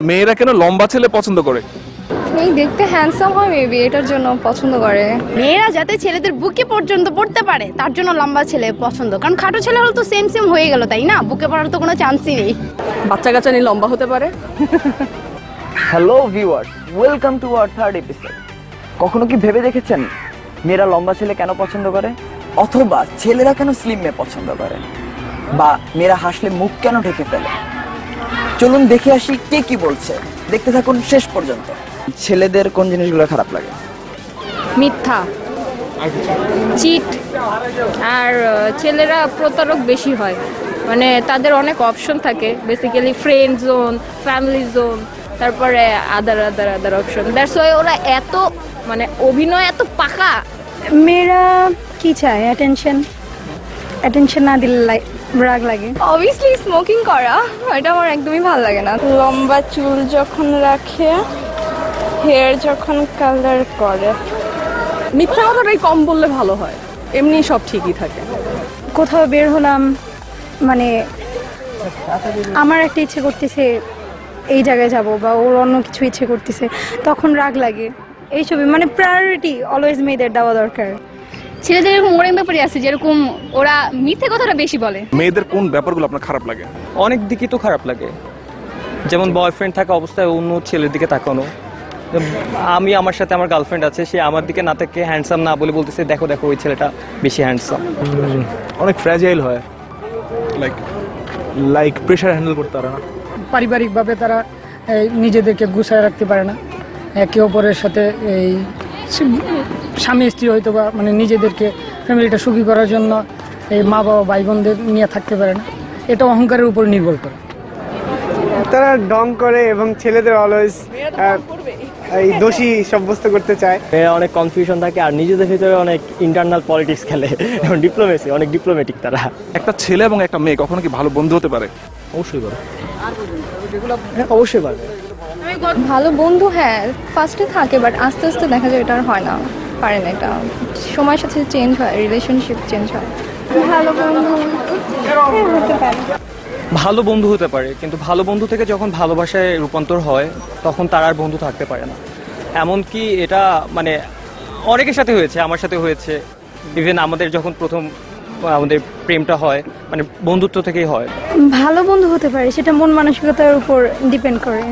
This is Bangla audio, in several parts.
মেয়েরা কেন লম্বা ছেলে পছন্দ করে? এই দেখতে হ্যান্ডসাম হয় মেবি, এটার জন্য পছন্দ করে। মেয়েরা যাতে ছেলেদের বুকে পর্যন্ত পড়তে পারে তার জন্য লম্বা ছেলে পছন্দ, কারণ খাটো ছেলে হলে তো সেম সেম হয়ে গেল, তাই না? বুকে পড়ার তো কোনো চান্সই নেই। বাচ্চা কাচ্চা নিয়ে লম্বা হতে পারে। Hello viewers, welcome to our third episode. কখনো কি ভেবে দেখেছেন মেয়েরা লম্বা ছেলে কেন পছন্দ করে, অথবা ছেলেরা কেন স্লিম মেয়ে পছন্দ করে, বা মেয়েরা হাসলে মুখ কেন ঢেকে ফেলে? চলুন দেখে আসি কে কি বলছে। দেখতে থাকুন শেষ পর্যন্ত। ছেলেদের কোন জিনিসগুলো খারাপ লাগে? মিথ্যা, চিট, আর ছেলেরা প্রতারক বেশি হয়। মানে তাদের অনেক অপশন থাকে, basically friend zone, family zone, তারপরে আদার অপশন। দ্যাটস ওয়াই ওরা এত মানে অভিনয় এত পাকা। মেয়েরা কি চায়? অ্যাটেনশন না দিলে রাগ লাগে। অবভিয়াসলি স্মোকিং করা, এটা আমার একদমই ভালো লাগে না। লম্বা চুল যখন রাখে, হেয়ার যখন কালার করে। মিথ্যা কথাটাই কম বললে ভালো হয়, এমনি সব ঠিকই থাকে। কোথাও বের হলাম, মানে আমার একটা ইচ্ছে করতেছে এই জায়গায় যাব, বা ওর অন্য কিছু ইচ্ছে করতেছে, তখন রাগ লাগে। এইসবই মানে প্রায়োরিটি অলওয়েজ মেয়েদের দেওয়া দরকার। ছেলেদের এরকম অনেক ব্যাপারই আছে, যেরকম ওরা মিথ্যে কথাটা বেশি বলে। মেয়েদের কোন ব্যাপারগুলো আপনার খারাপ লাগে? অনেক দিকই তো খারাপ লাগে, যেমন বয়ফ্রেন্ড থাকা অবস্থায় অন্য ছেলের দিকে তাকানো। আমি আমার সাথে আমার গার্লফ্রেন্ড আছে, সে আমার দিকে না তাকে হ্যান্ডসাম না বলে বলতেছে দেখো দেখো ওই ছেলেটা বেশি হ্যান্ডসাম। অনেক ফ্র্যাজাইল হয়, লাইক প্রেশার হ্যান্ডেল করতে পারে না। পারিবারিকভাবে তারা নিজেদেরকে গুছায় রাখতে পারে না, একে অপরের সাথে এই স্বামী স্ত্রী হয়তো বা মানে নিজেদেরকে ফ্যামিলিটা সুখী করার জন্য এই মা বাবা ভাই বোনদের নিয়ে থাকতে পারে না। এটা অহংকারের উপর নির্ভর করে। তারা ডং করে এবং ছেলেদের অলওয়েজ এই দোষী সাব্যস্ত করতে চায়। মেয়েরা অনেক কনফিউশন থাকে আর নিজেদের ভিতরে অনেক ইন্টারনাল পলিটিক্স খেলে, ডিপ্লোমেসি, অনেক ডিপ্লোমেটিক তারা। একটা ছেলে এবং একটা মেয়ে কখনো কি ভালো বন্ধু হতে পারে? অবশ্যই পারে, অবশ্যই পারবে। ভালো বন্ধু হ্যাঁ ফার্স্টে থাকে, বাট আস্তে আস্তে দেখা যায় এটা আর হয় না, পারে না। এটা সময়ের সাথে চেঞ্জ হয়, রিলেশনশিপ চেঞ্জ হয়। ভালো বন্ধু হতে পারে। ভালো বন্ধু হতে পারে, কিন্তু ভালো বন্ধু থেকে যখন ভালোবাসায় রূপান্তর হয় তখন তার আর বন্ধু থাকতে পারে না। এমনকি এটা মানে অনেকের সাথে হয়েছে, আমার সাথে হয়েছে। ইভেন আমাদের যখন প্রথম আমাদের প্রেমটা হয় মানে বন্ধুত্ব থেকেই হয়। ভালো বন্ধু হতে পারে, সেটা মন মানসিকতার উপর ডিপেন্ড করে।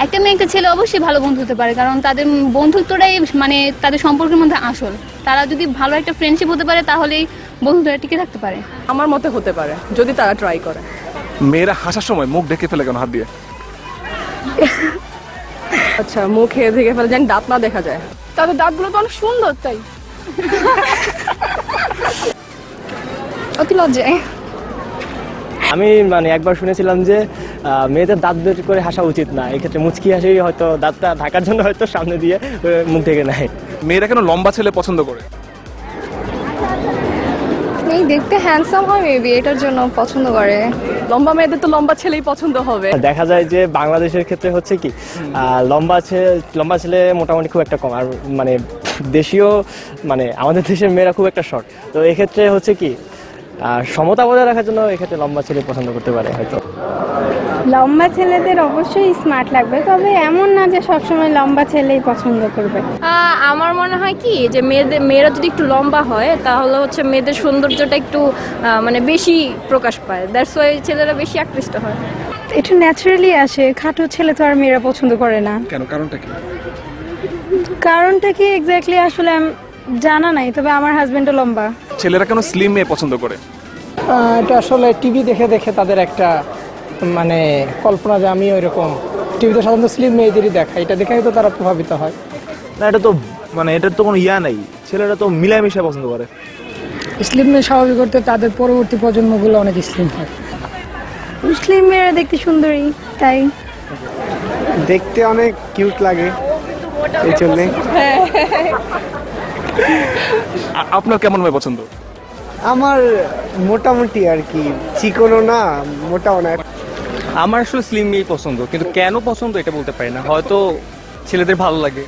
একটা মেয়ে একটা ছেলে অবশ্যই ভালো বন্ধু হতে পারে, কারণ তাদের বন্ধুত্বটাই মানে তাদের সম্পর্কের মধ্যে আসল। তারা যদি ভালো একটা ফ্রেন্ডশিপ হতে পারে তাহলেই বন্ধুত্বটা টিকে থাকতে পারে। আমার মতে হতে পারে যদি তারা ট্রাই করে। মেয়েরা হাসার সময় মুখ ঢেকে ফেলে কেন হাত দিয়ে? আচ্ছা, মুখ ঢেকে ফেলে যেন দাঁত না দেখা যায়। তাদের দাঁতগুলো তো অনেক সুন্দর, তাই। অতি লজ্জায়। আমি মানে একবার শুনেছিলাম যে মেয়েদের দাঁত বের করে হাসা উচিত না, এক্ষেত্রে মুচকি হাসি হয়তো দাঁতটা ঢাকার জন্য হয়তো সামনে দিয়ে মুখ ঢেকে নেয়। মেয়েরা কেন লম্বা ছেলে পছন্দ করে? এই দেখতে হ্যান্ডসাম হয় মেবি, এটার জন্য পছন্দ করে। লম্বা মেয়েদের তো লম্বা ছেলেই পছন্দ হবে। দেখা যায় যে বাংলাদেশের ক্ষেত্রে হচ্ছে কি লম্বা ছেলে মোটামুটি খুব একটা কম, আর মানে দেশীয় মানে আমাদের দেশের মেয়েরা খুব একটা শর্ট। তো এক্ষেত্রে হচ্ছে কি সমতা বজায় রাখার জন্য এক্ষেত্রে লম্বা ছেলে পছন্দ করতে পারে হয়তো। লম্বা ছেলেদের অবশ্যই স্মার্ট লাগবে, তবে এমন না যে সবসময় লম্বা ছেলেই পছন্দ করবে। আমার মনে হয় কি যে মেয়েরা যদি একটু লম্বা হয় তাহলে হচ্ছে মেয়েদের সৌন্দর্যটা একটু মানে বেশি প্রকাশ পায়। দ্যাটস ওয়াই ছেলেরা বেশি আকৃষ্ট হয়। এটা ন্যাচারালি আসে, খাটো ছেলে তো আর মেয়েরা পছন্দ করে না। কেন, কারণটা কি? কারণটা কি এক্স্যাক্টলি আসলে জানা নাই, তবে আমার হাজবেন্ডও লম্বা। ছেলেরা কেন স্লিম মেয়ে পছন্দ করে? এটা আসলে টিভি দেখে দেখে তাদের একটা মানে কল্পনা যে আমি ওই রকম টিভিতে সাধারণত স্লিম মেয়েদেরই দেখা, এটা দেখেই তো তারা প্রভাবিত হয়। না, এটা তো মানে এটার তো কোনো ইয়া নাই, ছেলেরা তো মিলামিশা পছন্দ করে। স্লিম মেয়ে স্বাভাবিক করতে তাদের পরবর্তী প্রজন্মগুলো অনেক স্লিম হয়। মুসলিম মেয়েরা দেখতে সুন্দরী, তাই দেখতে অনেক কিউট লাগে এই জন্যে। আপনার কেমন মেয়ে পছন্দ? আমার মোটামুটি আর কি, চিকনও না মোটাও না। আমার আসলে স্লিম মেয়ে পছন্দ, কিন্তু কেন পছন্দ এটা বলতে পারি না। হয়তো ছেলেদের ভালো লাগে,